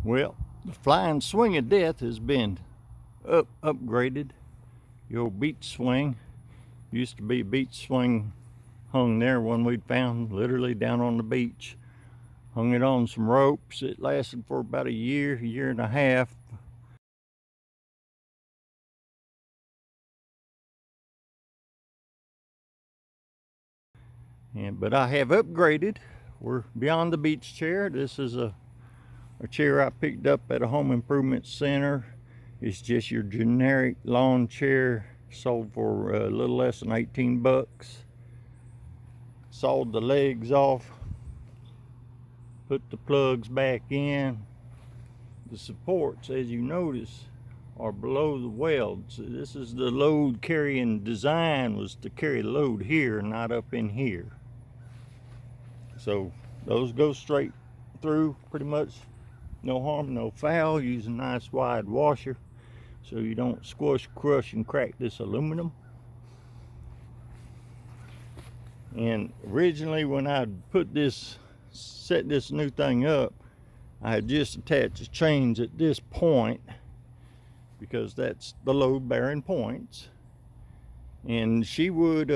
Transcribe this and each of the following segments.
Well, the flying swing of death has been upgraded. The old beach swing used to be a beach swing hung there, one we'd found literally down on the beach. Hung it on some ropes. It lasted for about a year and a half. But I have upgraded. We're beyond the beach chair. This is a chair I picked up at a home improvement center. It's just your generic lawn chair, sold for a little less than 18 bucks. Sawed the legs off, put the plugs back in. The supports, as you notice, are below the welds. This is the load carrying design, was to carry the load here, not up in here. So those go straight through, pretty much no harm, no foul. Use a nice wide washer so you don't squish, crush, and crack this aluminum. And originally when I set this new thing up, I had just attached the chains at this point because that's the load bearing points. And she would,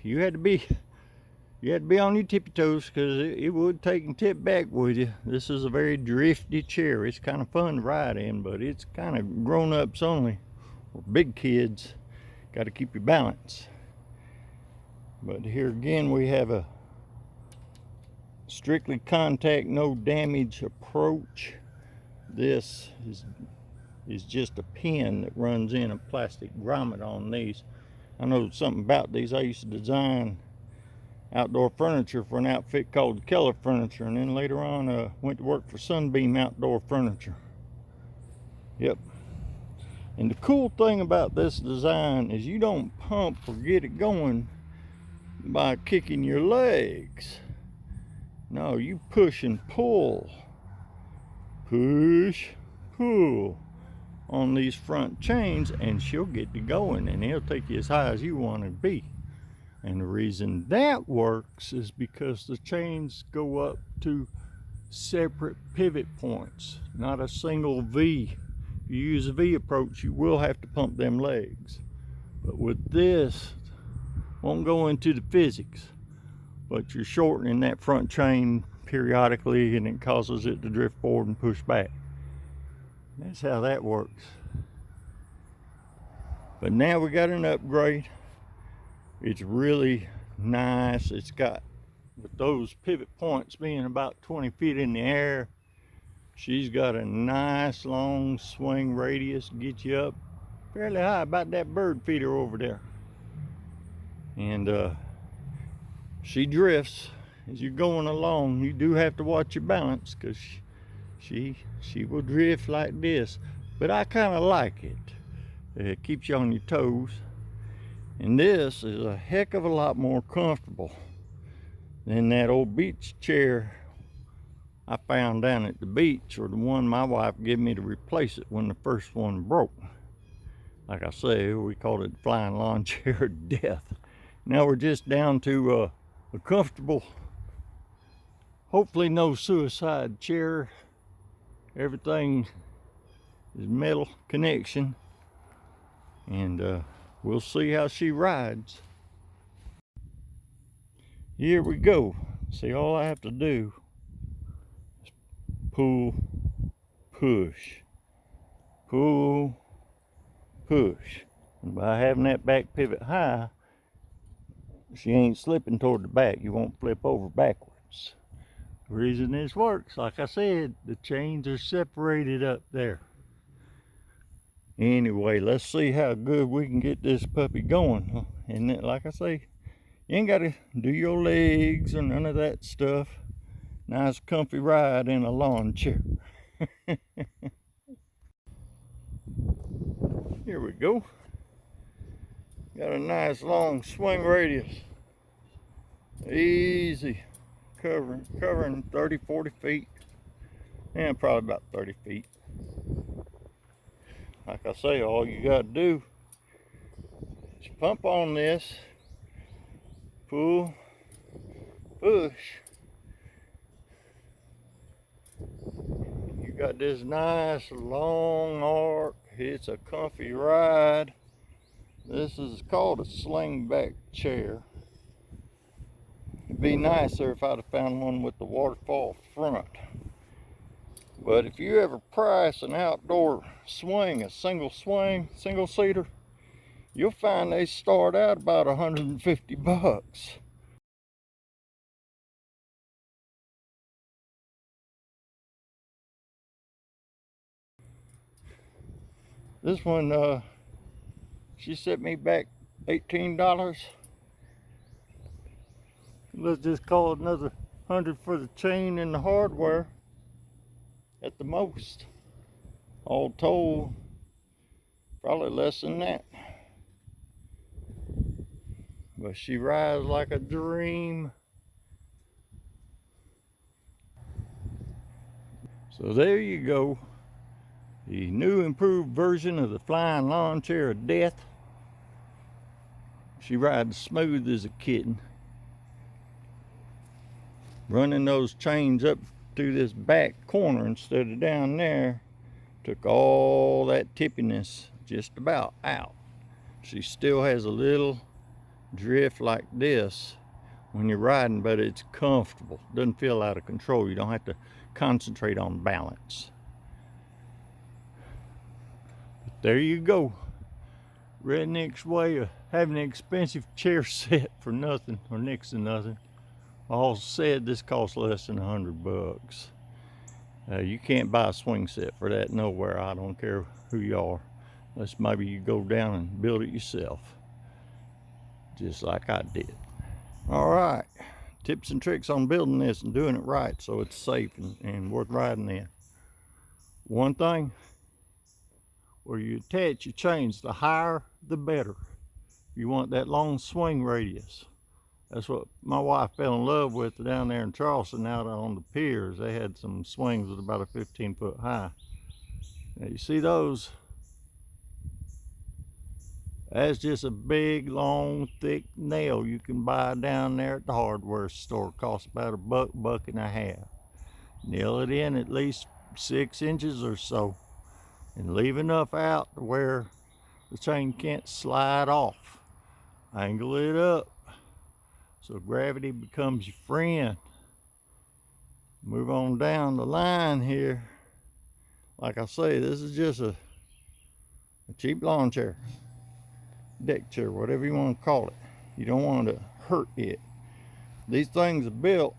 you had to be on your tippy toes because it would take and tip back with you. This is a very drifty chair. It's kind of fun to ride in, but it's kind of grown-ups only, or big kids. Got to keep your balance. But here again we have a strictly contact, no damage approach. This is just a pin that runs in a plastic grommet on these. I know something about these. I used to design outdoor furniture for an outfit called Keller Furniture, and then later on went to work for Sunbeam Outdoor Furniture. Yep. And the cool thing about this design is you don't pump or get it going by kicking your legs. No, you push and pull. Push, pull on these front chains and she'll get to going, and it'll take you as high as you want to be. And the reason that works is because the chains go up to separate pivot points, not a single V. If you use a V approach, you will have to pump them legs. But with this, won't go into the physics, but you're shortening that front chain periodically and it causes it to drift forward and push back. That's how that works. But now we got an upgrade. It's really nice. It's got, with those pivot points being about 20 feet in the air, she's got a nice long swing radius, get you up fairly high, about that bird feeder over there. And she drifts as you're going along. You do have to watch your balance because she will drift like this, but I kind of like it. It keeps you on your toes. And this is a heck of a lot more comfortable than that old beach chair I found down at the beach, or the one my wife gave me to replace it when the first one broke. Like I say, we called it flying lawn chair of death. Now we're just down to a comfortable, hopefully no suicide chair. Everything is metal connection, and we'll see how she rides. Here we go. See, all I have to do is pull, push, pull, push. And by having that back pivot high, she ain't slipping toward the back. You won't flip over backwards. The reason this works, like I said, the chains are separated up there. Anyway, let's see how good we can get this puppy going. And then, like I say, you ain't got to do your legs or none of that stuff. Nice comfy ride in a lawn chair. Here we go. Got a nice long swing radius. Easy. Covering 30, 40 feet. And probably about 30 feet. Like I say, all you got to do is pump on this, pull, push. You got this nice long arc. It's a comfy ride. This is called a slingback chair. It'd be nicer if I'd have found one with the waterfall front. But if you ever price an outdoor swing, a single seater, you'll find they start out about 150 bucks. This one, she set me back $18. Let's just call it another 100 for the chain and the hardware at the most. All told, probably less than that. But she rides like a dream. So there you go. The new improved version of the flying lawn chair of death. She rides smooth as a kitten. Running those chains up through this back corner instead of down there took all that tippiness just about out. She still has a little drift like this when you're riding, but it's comfortable. Doesn't feel out of control. You don't have to concentrate on balance. But there you go. Redneck's way of having an expensive chair set for nothing or next to nothing. All said, this costs less than 100 bucks. You can't buy a swing set for that nowhere. I don't care who you are. Unless maybe you go down and build it yourself, just like I did. All right, tips and tricks on building this and doing it right so it's safe and worth riding in. One thing, where you attach your chains, the higher the better. You want that long swing radius. That's what my wife fell in love with down there in Charleston, out on the piers. They had some swings with about a 15-foot high. Now you see those? That's just a big, long, thick nail you can buy down there at the hardware store. Costs about $1, $1.50. Nail it in at least 6 inches or so, and leave enough out to where the chain can't slide off. Angle it up so gravity becomes your friend. Move on down the line here. Like I say, this is just a cheap lawn chair, deck chair, whatever you want to call it. You don't want to hurt it. These things are built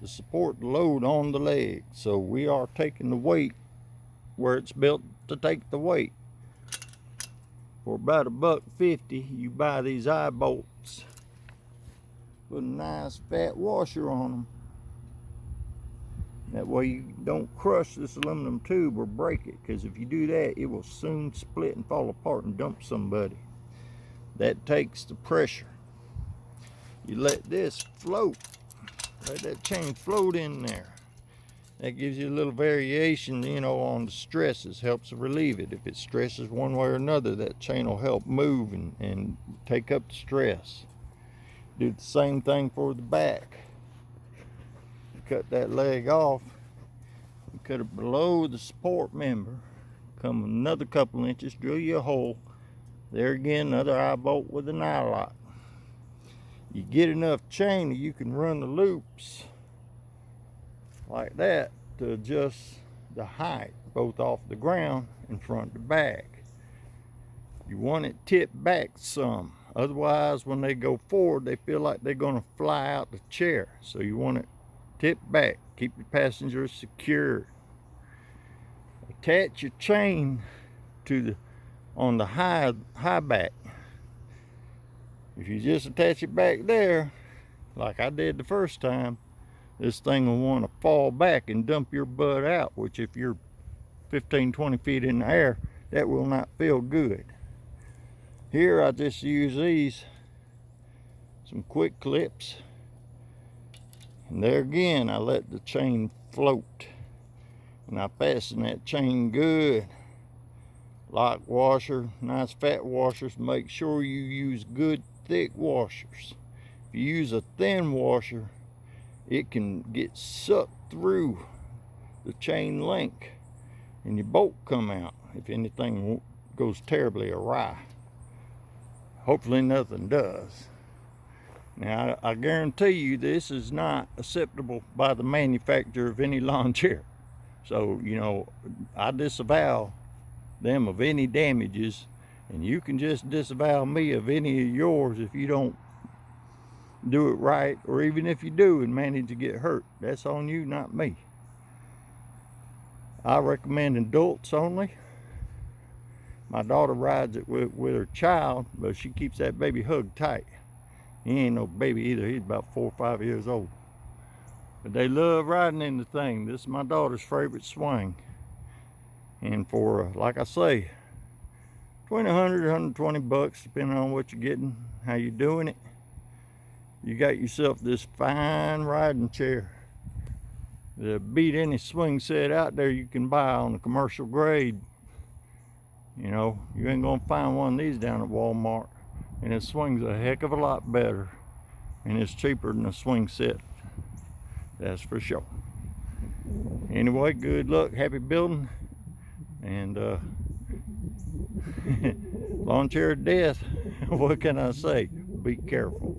to support the load on the leg, so we are taking the weight where it's built to take the weight. For about $1.50, you buy these eye bolts. Put a nice fat washer on them. That way you don't crush this aluminum tube or break it, because if you do that, it will soon split and fall apart and dump somebody. That takes the pressure. You let this float. Let that chain float in there. That gives you a little variation, you know, on the stresses. Helps relieve it. If it stresses one way or another, that chain will help move and take up the stress. Do the same thing for the back. You cut that leg off. You cut it below the support member. Come another couple inches, drill you a hole. There again, another eye bolt with an eye lock. You get enough chain that you can run the loops like that to adjust the height, both off the ground and front to back. You want it tipped back some. Otherwise, when they go forward, they feel like they're going to fly out the chair. So you want it tipped back. Keep your passengers secured. Attach your chain to on the high back. If you just attach it back there, like I did the first time, this thing will want to fall back and dump your butt out, which if you're 15-20 feet in the air, that will not feel good. Here I just use these, some quick clips, and there again I let the chain float, and I fasten that chain good. Lock washer, nice fat washers. Make sure you use good thick washers. If you use a thin washer, it can get sucked through the chain link. and your bolt come out if anything goes terribly awry. Hopefully nothing does. Now, I guarantee you this is not acceptable by the manufacturer of any lawn chair. So, you know, I disavow them of any damages, and you can just disavow me of any of yours if you don't do it right, or even if you do and manage to get hurt. That's on you, not me. I recommend adults only. My daughter rides it with her child, but she keeps that baby hugged tight. He ain't no baby either. He's about 4 or 5 years old. But they love riding in the thing. This is my daughter's favorite swing. And for, like I say, $100, $120, depending on what you're getting, how you're doing it, you got yourself this fine riding chair that beat any swing set out there you can buy on the commercial grade. You know, you ain't gonna find one of these down at Walmart. And it swings a heck of a lot better, and it's cheaper than a swing set, that's for sure. Anyway, good luck, happy building, and lawn chair death. What can I say? Be careful.